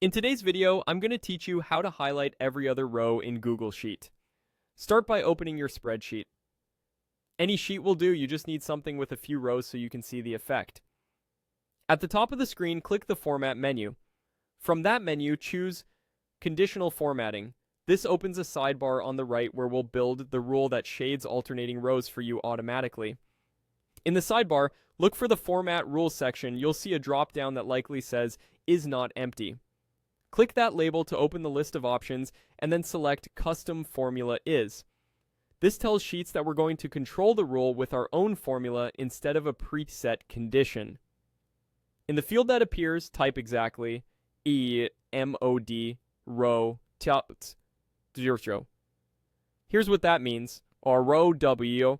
In today's video, I'm going to teach you how to highlight every other row in Google Sheet. Start by opening your spreadsheet. Any sheet will do, you just need something with a few rows so you can see the effect. At the top of the screen, click the Format menu. From that menu, choose Conditional Formatting. This opens a sidebar on the right where we'll build the rule that shades alternating rows for you automatically. In the sidebar, look for the Format Rules section. You'll see a drop-down that likely says Is Not Empty. Click that label to open the list of options and then select Custom Formula Is. This tells Sheets that we're going to control the rule with our own formula instead of a preset condition. In the field that appears, type exactly EMOD row tot 0. Here's what that means. Our row W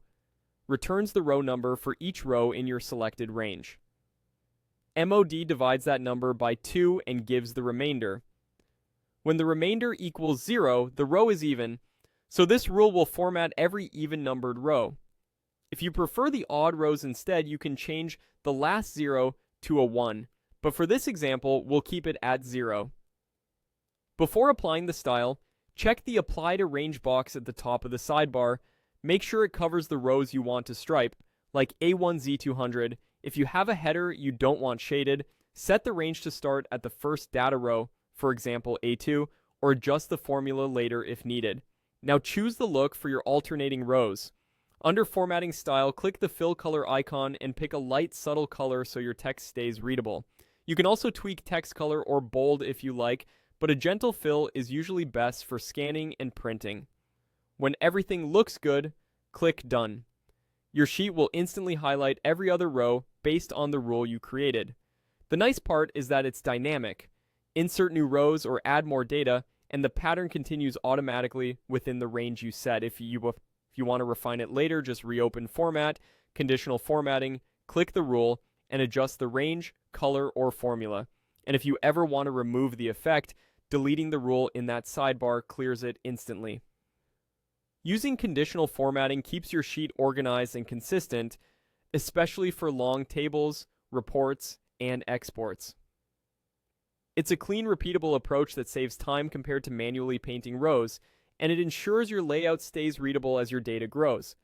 returns the row number for each row in your selected range. MOD divides that number by 2 and gives the remainder. When the remainder equals 0, the row is even, so this rule will format every even-numbered row. If you prefer the odd rows instead, you can change the last 0 to a 1, but for this example, we'll keep it at 0. Before applying the style, check the Apply to Range box at the top of the sidebar. Make sure it covers the rows you want to stripe, like A1Z200. If you have a header you don't want shaded, set the range to start at the first data row, for example A2, or adjust the formula later if needed. Now choose the look for your alternating rows. Under Formatting Style, click the Fill Color icon and pick a light, subtle color so your text stays readable. You can also tweak text color or bold if you like, but a gentle fill is usually best for scanning and printing. When everything looks good, click Done. Your sheet will instantly highlight every other row based on the rule you created. The nice part is that it's dynamic. Insert new rows or add more data, and the pattern continues automatically within the range you set. If you want to refine it later, just reopen Format, Conditional Formatting, click the rule, and adjust the range, color, or formula. And if you ever want to remove the effect, deleting the rule in that sidebar clears it instantly. Using conditional formatting keeps your sheet organized and consistent, especially for long tables, reports, and exports. It's a clean, repeatable approach that saves time compared to manually painting rows, and it ensures your layout stays readable as your data grows.